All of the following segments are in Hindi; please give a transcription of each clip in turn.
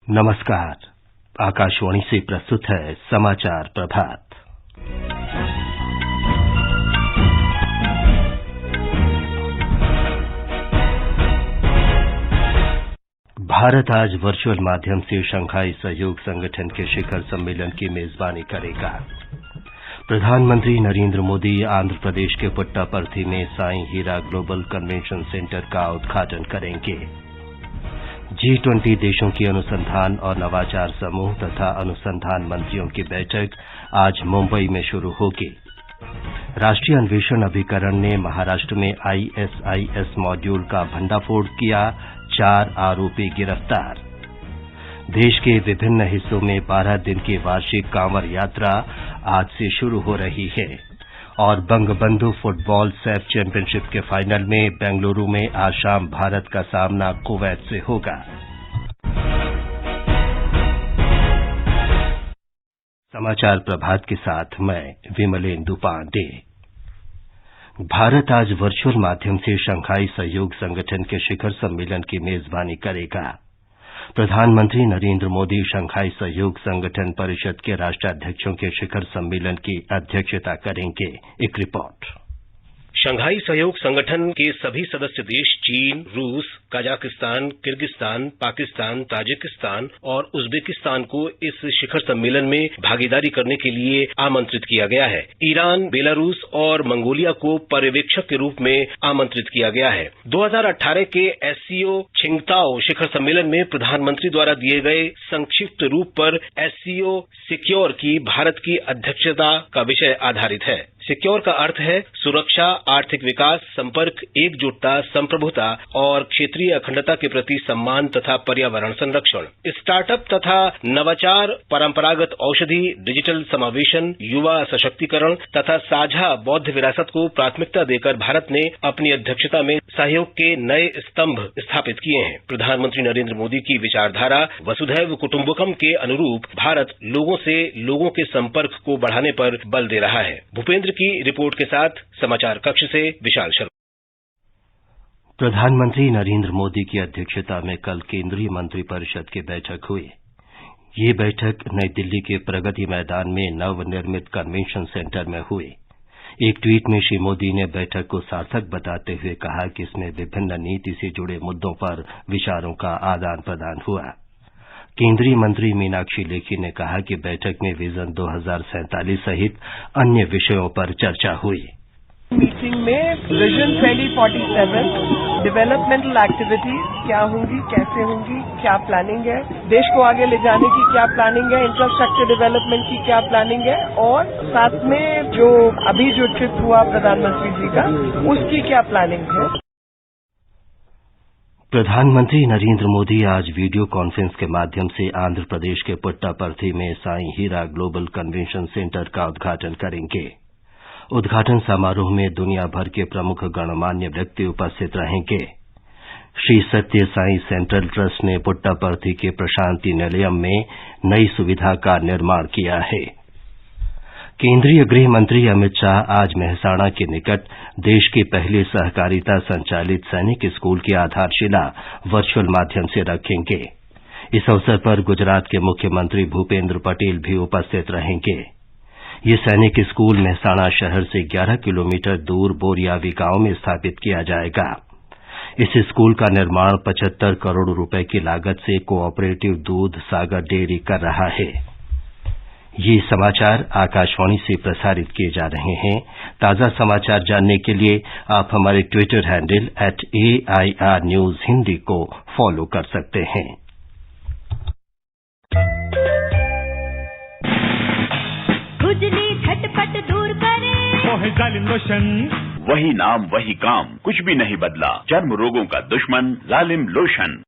नमस्कार। आकाशवाणी से प्रस्तुत है समाचार प्रभात। भारत आज वर्चुअल माध्यम से शंघाई सहयोग संगठन के शिखर सम्मेलन की मेजबानी करेगा। प्रधानमंत्री नरेंद्र मोदी आंध्र प्रदेश के पुट्टापर्थी में साईं हीरा ग्लोबल कन्वेंशन सेंटर का उद्घाटन करेंगे। G20 देशों की अनुसंधान और नवाचार समूह तथा अनुसंधान मंत्रियों की बैठक आज मुंबई में शुरू होगी। राष्ट्रीय अन्वेषण अभिकरण ने महाराष्ट्र में ISIS मॉड्यूल का भंडाफोड़ किया, 4 आरोपी गिरफ्तार। देश के विभिन्न हिस्सों में 12 दिन की वार्षिक कांवड़ यात्रा आज से शुरू हो रही है और बंगबंधु फुटबॉल सैफ चैंपियनशिप के फाइनल में बेंगलुरु में आज शाम भारत का सामना कुवैत से होगा। समाचार प्रभात के साथ मैं विमलेंदु पांडे। भारत आज वर्चुअल माध्यम से शंघाई सहयोग संगठन के शिखर सम्मेलन की मेजबानी करेगा। प्रधानमंत्री नरेंद्र मोदी शंघाई सहयोग संगठन परिषद के राष्ट्राध्यक्षों के शिखर सम्मेलन की अध्यक्षता करेंगे। एक रिपोर्ट। शंघाई सहयोग संगठन के सभी सदस्य देश चीन, रूस, कजाकिस्तान, किर्गिस्तान, पाकिस्तान, ताजिकिस्तान और उज्बेकिस्तान को इस शिखर सम्मेलन में भागीदारी करने के लिए आमंत्रित किया गया है। ईरान, बेलारूस और मंगोलिया को पर्यवेक्षक के रूप में आमंत्रित किया गया है। 2018 के SCO छिंगताओ शिखर सम्मेलन में प्रधानमंत्री द्वारा दिए गए संक्षिप्त रूप पर SCO सिक्योर की भारत की अध्यक्षता का विषय आधारित है। सिक्योर का अर्थ है सुरक्षा, आर्थिक विकास, संपर्क, एकजुटता, संप्रभुता और क्षेत्रीय अखंडता के प्रति सम्मान तथा पर्यावरण संरक्षण। स्टार्टअप तथा नवाचार, परंपरागत औषधि, डिजिटल समावेशन, युवा सशक्तिकरण तथा साझा बौद्ध विरासत को प्राथमिकता देकर भारत ने अपनी अध्यक्षता में सहयोग के नए स्तंभ स्थापित किए हैं। प्रधानमंत्री नरेंद्र मोदी की विचारधारा वसुधैव कुटुंबकम के अनुरूप भारत लोगों से लोगों के संपर्क को बढ़ाने पर बल दे रहा है। भूपेंद्र की रिपोर्ट के साथ समाचार कक्ष से विशाल शर्मा। प्रधानमंत्री नरेंद्र मोदी की अध्यक्षता में कल केंद्रीय मंत्रिपरिषद की बैठक हुई। ये बैठक नई दिल्ली के प्रगति मैदान में नवनिर्मित कन्वेंशन सेंटर में हुई। एक ट्वीट में श्री मोदी ने बैठक को सार्थक बताते हुए कहा कि इसमें विभिन्न नीति से जुड़े मुद्दों पर विचारों का आदान प्रदान हुआ। केंद्रीय मंत्री मीनाक्षी लेखी ने कहा कि बैठक में विजन 2047 सहित अन्य विषयों पर चर्चा हुई। मीटिंग में विजन 2047 डेवलपमेंटल एक्टिविटीज क्या होंगी, कैसे होंगी, क्या प्लानिंग है, देश को आगे ले जाने की क्या प्लानिंग है, इंफ्रास्ट्रक्चर डेवलपमेंट की क्या प्लानिंग है और साथ में जो अभी जो ट्रिप हुआ प्रधानमंत्री जी का उसकी क्या प्लानिंग है। प्रधानमंत्री नरेंद्र मोदी आज वीडियो कॉन्फ्रेंस के माध्यम से आंध्र प्रदेश के पुट्टापर्थी में साईं हीरा ग्लोबल कन्वेंशन सेंटर का उद्घाटन करेंगे। उद्घाटन समारोह में दुनिया भर के प्रमुख गणमान्य व्यक्ति उपस्थित रहेंगे। श्री सत्य साईं सेंट्रल ट्रस्ट ने पुट्टापर्थी के प्रशांति निलयम में नई सुविधा का निर्माण किया है। केंद्रीय गृह मंत्री अमित शाह आज मेहसाणा के निकट देश के पहले सहकारिता संचालित सैनिक स्कूल की आधारशिला वर्चुअल माध्यम से रखेंगे। इस अवसर पर गुजरात के मुख्यमंत्री भूपेंद्र पटेल भी उपस्थित रहेंगे। ये सैनिक स्कूल मेहसाणा शहर से 11 किलोमीटर दूर बोरियावी गांव में स्थापित किया जाएगा। इस स्कूल का निर्माण 75 करोड़ रुपए की लागत से कोऑपरेटिव दूध सागर डेयरी कर रहा है। ये समाचार आकाशवाणी से प्रसारित किए जा रहे हैं। ताजा समाचार जानने के लिए आप हमारे Twitter handle @AIR News Hindi को फॉलो कर सकते हैं। खुजली झटपट दूर करे, जालिम लोशन, वही नाम वही काम, कुछ भी नहीं बदला। चर्म रोगों का दुश्मन जालिम लोशन।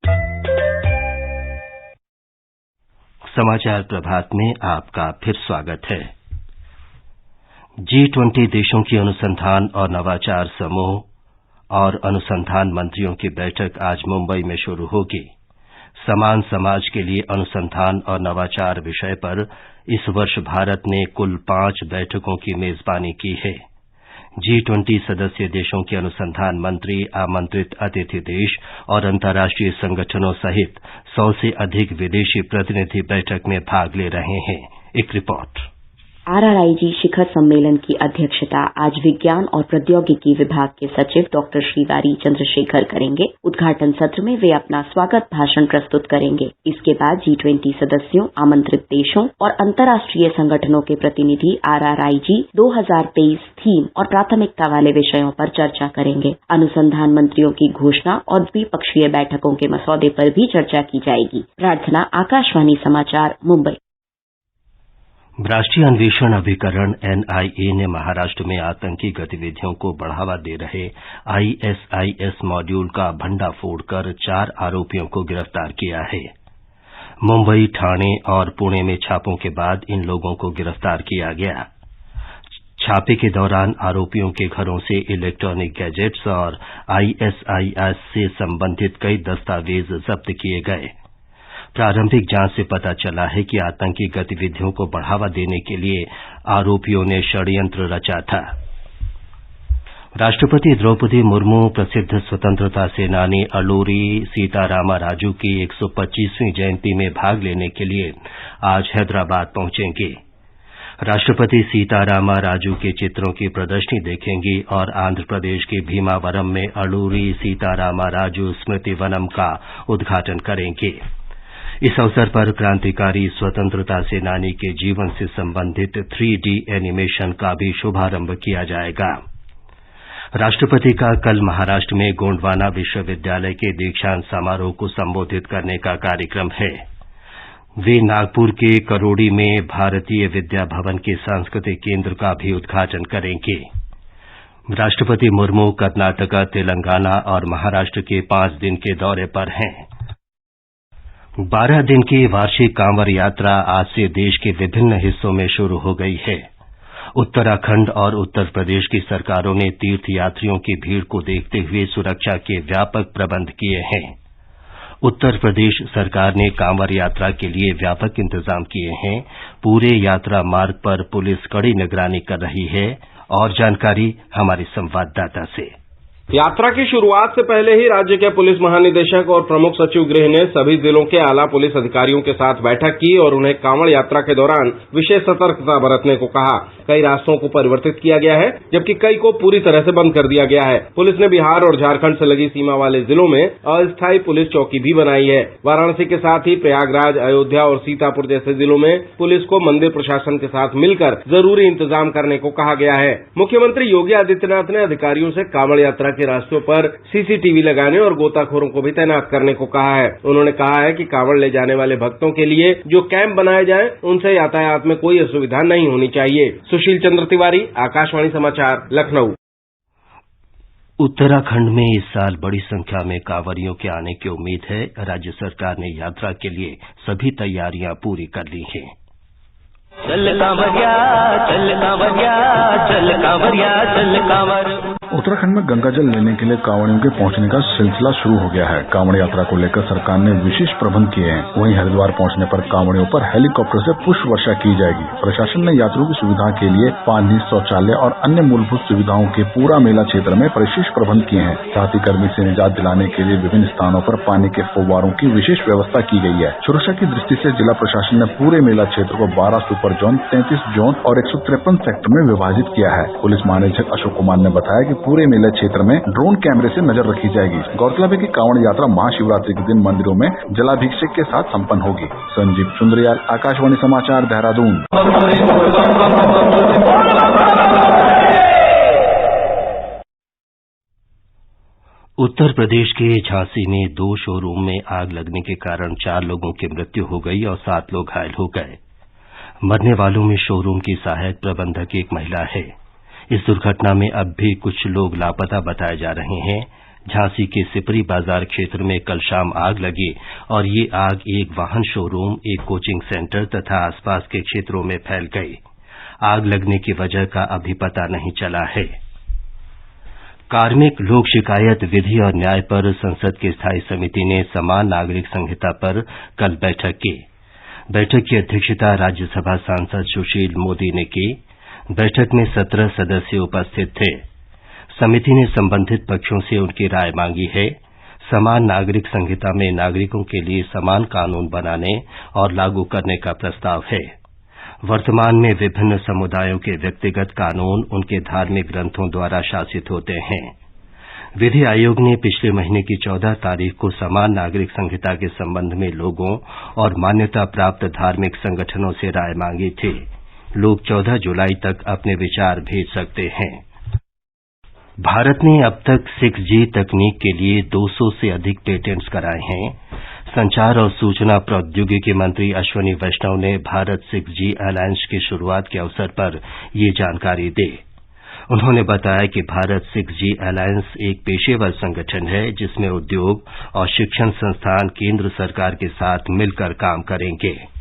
समाचार प्रभात में आपका फिर स्वागत है। G20 देशों की अनुसंधान और नवाचार समूह और अनुसंधान मंत्रियों की बैठक आज मुंबई में शुरू होगी। समान समाज के लिए अनुसंधान और नवाचार विषय पर इस वर्ष भारत ने कुल 5 बैठकों की मेजबानी की है। G20 सदस्य देशों के अनुसंधान मंत्री, आमंत्रित अतिथि देश और अंतर्राष्ट्रीय संगठनों सहित 100 से अधिक विदेशी प्रतिनिधि बैठक में भाग ले रहे हैं। एक रिपोर्ट। RRIG शिखर सम्मेलन की अध्यक्षता आज विज्ञान और प्रौद्योगिकी विभाग के सचिव डॉक्टर श्रीवारी चंद्रशेखर करेंगे। उद्घाटन सत्र में वे अपना स्वागत भाषण प्रस्तुत करेंगे। इसके बाद G20 सदस्यों, आमंत्रित देशों और अंतर्राष्ट्रीय संगठनों के प्रतिनिधि RRIG 2023 थीम और प्राथमिकता वाले विषयों पर चर्चा करेंगे। अनुसंधान मंत्रियों की घोषणा और द्विपक्षीय बैठकों के मसौदे पर भी चर्चा की जाएगी। प्रार्थना, आकाशवाणी समाचार, मुंबई। राष्ट्रीय अन्वेषण अभिकरण NIA ने महाराष्ट्र में आतंकी गतिविधियों को बढ़ावा दे रहे ISIS मॉड्यूल का भंडाफोड़ कर 4 आरोपियों को गिरफ्तार किया है। मुंबई, ठाणे और पुणे में छापों के बाद इन लोगों को गिरफ्तार किया गया। छापे के दौरान आरोपियों के घरों से इलेक्ट्रॉनिक गैजेट्स और ISIS से संबंधित कई दस्तावेज जब्त किए गए। प्रारंभिक जांच से पता चला है कि आतंकी गतिविधियों को बढ़ावा देने के लिए आरोपियों ने षड्यंत्र रचा था। राष्ट्रपति द्रौपदी मुर्मू प्रसिद्ध स्वतंत्रता सेनानी अल्लूरी सीतारामा राजू की 125वीं जयंती में भाग लेने के लिए आज हैदराबाद पहुंचेंगे। राष्ट्रपति सीतारामा राजू के चित्रों की प्रदर्शनी देखेंगी और आंध्र प्रदेश के भीमावरम में अल्लूरी सीतारामा राजू स्मृति वनम का उद्घाटन करेंगे। इस अवसर पर क्रांतिकारी स्वतंत्रता सेनानी के जीवन से संबंधित 3D एनिमेशन का भी शुभारंभ किया जाएगा। राष्ट्रपति का कल महाराष्ट्र में गोंडवाना विश्वविद्यालय के दीक्षांत समारोह को संबोधित करने का कार्यक्रम है। वे नागपुर के करोड़ी में भारतीय विद्या भवन के सांस्कृतिक केंद्र का भी उद्घाटन करेंगे। राष्ट्रपति मुर्मू कर्नाटक, तेलंगाना और महाराष्ट्र के 5 दिन के दौरे पर हैं। 12 दिन की वार्षिक कांवड़ यात्रा आज से देश के विभिन्न हिस्सों में शुरू हो गई है। उत्तराखंड और उत्तर प्रदेश की सरकारों ने तीर्थयात्रियों की भीड़ को देखते हुए सुरक्षा के व्यापक प्रबंध किए हैं। उत्तर प्रदेश सरकार ने कांवड़ यात्रा के लिए व्यापक इंतजाम किए हैं। पूरे यात्रा मार्ग पर पुलिस कड़ी निगरानी कर रही है। और जानकारी हमारे संवाददाता से। यात्रा की शुरुआत से पहले ही राज्य के पुलिस महानिदेशक और प्रमुख सचिव गृह ने सभी जिलों के आला पुलिस अधिकारियों के साथ बैठक की और उन्हें कांवड़ यात्रा के दौरान विशेष सतर्कता बरतने को कहा। कई रास्तों को परिवर्तित किया गया है, जबकि कई को पूरी तरह से बंद कर दिया गया है। पुलिस ने बिहार और झारखंड से लगी सीमा वाले जिलों में अस्थायी पुलिस चौकी भी बनाई है। वाराणसी के साथ ही प्रयागराज, अयोध्या और सीतापुर जैसे जिलों में पुलिस को मंदिर प्रशासन के साथ मिलकर जरूरी इंतजाम करने को कहा गया है। मुख्यमंत्री योगी आदित्यनाथ ने अधिकारियों से कांवड़ यात्रा के रास्तों पर CCTV लगाने और गोताखोरों को भी तैनात करने को कहा है। उन्होंने कहा है कि कांवड़ ले जाने वाले भक्तों के लिए जो कैंप बनाए जाएं, उनसे यातायात में कोई असुविधा नहीं होनी चाहिए। सुशील चंद्र तिवारी, आकाशवाणी समाचार, लखनऊ। उत्तराखंड में इस साल बड़ी संख्या में कांवड़ियों के आने की उम्मीद है। राज्य सरकार ने यात्रा के लिए सभी तैयारियां पूरी कर ली हैं। चल कांवरिया, चल कांवरिया, चल कांवरिया, चल कांवर। उत्तराखंड में गंगा जल लेने के लिए कांवड़ियों के पहुंचने का सिलसिला शुरू हो गया है। कांवड़ यात्रा को लेकर सरकार ने विशेष प्रबंध किए हैं। वहीं हरिद्वार पहुंचने पर कांवड़ियों पर हेलीकॉप्टर से पुष्प वर्षा की जाएगी। प्रशासन ने यात्रियों की सुविधा के लिए पानी, शौचालय और अन्य मूलभूत सुविधाओं के पूरा मेला क्षेत्र में विशेष प्रबंध किए हैं। साथ ही गर्मी से निजात दिलाने के लिए विभिन्न स्थानों पर पानी के फव्वारों की विशेष व्यवस्था की गई है। सुरक्षा की दृष्टि से जिला प्रशासन ने पूरे मेला क्षेत्र को 12 सुपर जोन, 33 जोन और 153 सेक्टर में विभाजित किया है। पुलिस महानिदेशक अशोक कुमार ने बताया कि पूरे मेले क्षेत्र में ड्रोन कैमरे से नजर रखी जाएगी। गौरतलब है कि कांवड़ यात्रा महाशिवरात्रि के दिन मंदिरों में जलाभिषेक के साथ संपन्न होगी। संजीव सुंदरियाल, आकाशवाणी समाचार, देहरादून। उत्तर प्रदेश के झांसी में 2 शोरूम में आग लगने के कारण 4 लोगों की मृत्यु हो गई और 7 लोग घायल हो गए। मरने वालों में शोरूम की सहायक प्रबंधक एक महिला है। इस दुर्घटना में अब भी कुछ लोग लापता बताए जा रहे हैं। झांसी के सिपरी बाजार क्षेत्र में कल शाम आग लगी और ये आग एक वाहन शोरूम, एक कोचिंग सेंटर तथा आसपास के क्षेत्रों में फैल गई। आग लगने की वजह का अभी पता नहीं चला है। कार्मिक लोक शिकायत विधि और न्याय पर संसद की स्थायी समिति ने समान नागरिक संहिता पर कल बैठक की। बैठक की अध्यक्षता राज्यसभा सांसद सुशील मोदी ने की। बैठक में 17 सदस्य उपस्थित थे। समिति ने संबंधित पक्षों से उनकी राय मांगी है। समान नागरिक संहिता में नागरिकों के लिए समान कानून बनाने और लागू करने का प्रस्ताव है। वर्तमान में विभिन्न समुदायों के व्यक्तिगत कानून उनके धार्मिक ग्रंथों द्वारा शासित होते हैं। विधि आयोग ने पिछले महीने की 14 तारीख को समान नागरिक संहिता के संबंध में लोगों और मान्यता प्राप्त धार्मिक संगठनों से राय मांगी थी। लोग 14 जुलाई तक अपने विचार भेज सकते हैं। भारत ने अब तक 6G तकनीक के लिए 200 से अधिक पेटेंट्स कराए हैं। संचार और सूचना प्रौद्योगिकी मंत्री अश्विनी वैष्णव ने भारत 6G अलायंस की शुरुआत के अवसर पर ये जानकारी दी। उन्होंने बताया कि भारत 6G अलायंस एक पेशेवर संगठन है जिसमें उद्योग और शिक्षण संस्थान केंद्र सरकार के साथ मिलकर काम करेंगे।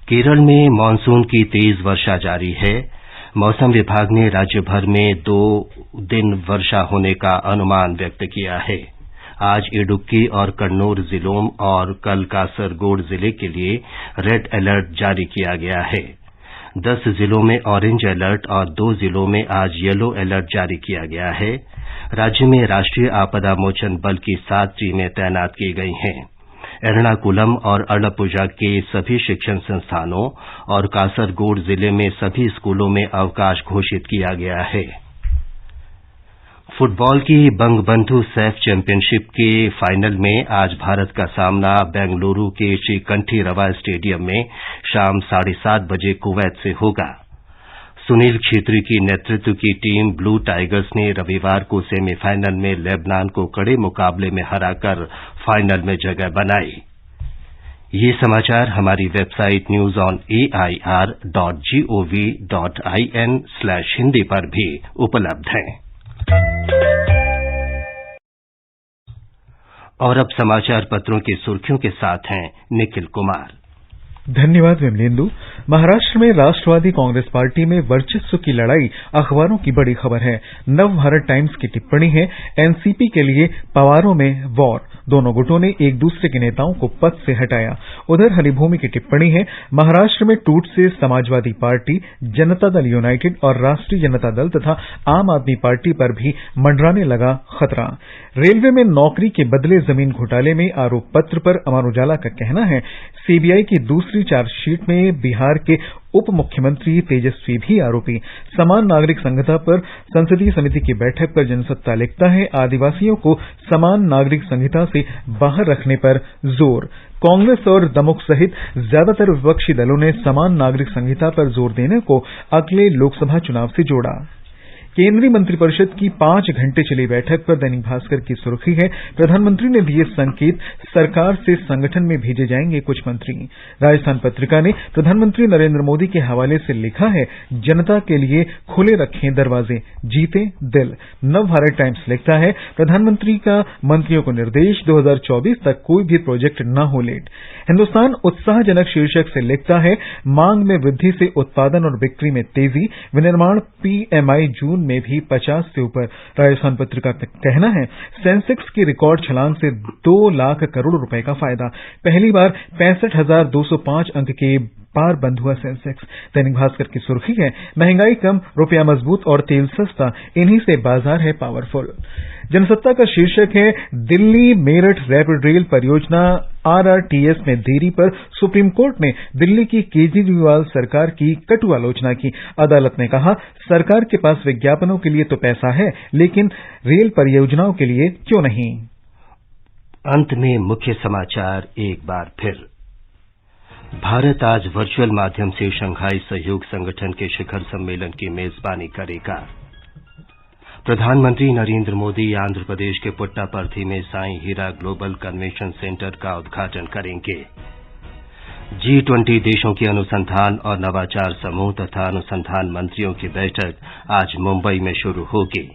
केरल में मानसून की तेज वर्षा जारी है। मौसम विभाग ने राज्य भर में 2 दिन वर्षा होने का अनुमान व्यक्त किया है। आज इडुक्की और कन्नूर जिलों और कल कासरगोड जिले के लिए रेड अलर्ट जारी किया गया है। 10 जिलों में ऑरेंज अलर्ट और 2 जिलों में आज येलो अलर्ट जारी किया गया है। राज्य में राष्ट्रीय आपदा मोचन बल की 7 टीमें तैनात की गई हैं। एर्नाकुलम और अड़पुझा के सभी शिक्षण संस्थानों और कासरगोड जिले में सभी स्कूलों में अवकाश घोषित किया गया है। फुटबॉल की बंगबंधु सैफ चैंपियनशिप के फाइनल में आज भारत का सामना बेंगलुरु के श्रीकंठी रवा स्टेडियम में शाम 7:30 बजे कुवैत से होगा। सुनील छेत्री की नेतृत्व की टीम ब्लू टाइगर्स ने रविवार को सेमीफाइनल में लेबनान को कड़े मुकाबले में हराकर फाइनल में जगह बनाई। ये समाचार हमारी वेबसाइट newsonai.gov.in/hindi पर भी उपलब्ध हैं। और अब समाचार पत्रों की सुर्खियों के साथ हैं निखिल कुमार। धन्यवाद विमलेंदु। महाराष्ट्र में राष्ट्रवादी कांग्रेस पार्टी में वर्चस्व की लड़ाई अखबारों की बड़ी खबर है। नव भारत टाइम्स की टिप्पणी है, एनसीपी के लिए पवारों में वॉर। दोनों गुटों ने एक दूसरे के नेताओं को पद से हटाया। उधर हरिभूमि की टिप्पणी है, महाराष्ट्र में टूट से समाजवादी पार्टी, जनता दल यूनाइटेड और राष्ट्रीय जनता दल तथा आम आदमी पार्टी पर भी मंडराने लगा खतरा। रेलवे में नौकरी के बदले जमीन घोटाले में आरोप पत्र पर अमर उजाला का कहना है, सीबीआई की दूसरी चार्जशीट में बिहार के उप मुख्यमंत्री तेजस्वी भी आरोपी। समान नागरिक संहिता पर संसदीय समिति की बैठक पर जनसत्ता लिखता है, आदिवासियों को समान नागरिक संहिता से बाहर रखने पर जोर। कांग्रेस और दमुक सहित ज्यादातर विपक्षी दलों ने समान नागरिक संहिता पर जोर देने को अगले लोकसभा चुनाव से जोड़ा। केंद्रीय मंत्रिपरिषद की 5 घंटे चली बैठक पर दैनिक भास्कर की सुर्खी है, प्रधानमंत्री ने दिए संकेत, सरकार से संगठन में भेजे जाएंगे कुछ मंत्री। राजस्थान पत्रिका ने प्रधानमंत्री नरेंद्र मोदी के हवाले से लिखा है, जनता के लिए खुले रखें दरवाजे, जीते दिल। नव भारत टाइम्स लिखता है, प्रधानमंत्री का मंत्रियों को निर्देश, 2024 तक कोई भी प्रोजेक्ट न हो लेट। हिंदुस्तान उत्साहजनक शीर्षक से लिखता है, मांग में वृद्धि से उत्पादन और बिक्री में तेजी, विनिर्माण पीएमआई जून में भी 50 से ऊपर। राजस्थान पत्रिका का कहना है, सेंसेक्स की रिकॉर्ड छलांग से 2 लाख करोड़ रुपए का फायदा, पहली बार 65,205 अंक के पार बंद हुआ सेंसेक्स। दैनिक भास्कर की सुर्खी है, महंगाई कम, रुपया मजबूत और तेल सस्ता, इन्हीं से बाजार है पावरफुल। जनसत्ता का शीर्षक है, दिल्ली मेरठ रैपिड रेल परियोजना आरआरटीएस में देरी पर सुप्रीम कोर्ट ने दिल्ली की केजरीवाल सरकार की कटु आलोचना की। अदालत ने कहा, सरकार के पास विज्ञापनों के लिए तो पैसा है, लेकिन रेल परियोजनाओं के लिए क्यों नहीं। अंत में मुख्य समाचार एक बार फिर। भारत आज वर्चुअल माध्यम से शंघाई सहयोग संगठन के शिखर सम्मेलन की मेजबानी करेगा। प्रधानमंत्री नरेंद्र मोदी आंध्र प्रदेश के पुट्टापर्थी में साईं हीरा ग्लोबल कन्वेंशन सेंटर का उद्घाटन करेंगे। G20 देशों के अनुसंधान और नवाचार समूह तथा अनुसंधान मंत्रियों की बैठक आज मुंबई में शुरू होगी।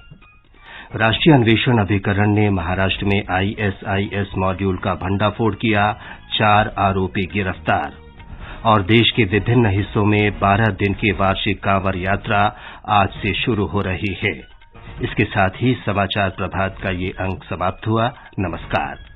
राष्ट्रीय अन्वेषण अभिकरण ने महाराष्ट्र में ISIS मॉड्यूल का भंडाफोड़ किया, 4 आरोपी गिरफ्तार। और देश के विभिन्न हिस्सों में 12 दिन की वार्षिक कांवड़ यात्रा आज से शुरू हो रही है। इसके साथ ही समाचार प्रभात का ये अंक समाप्त हुआ। नमस्कार।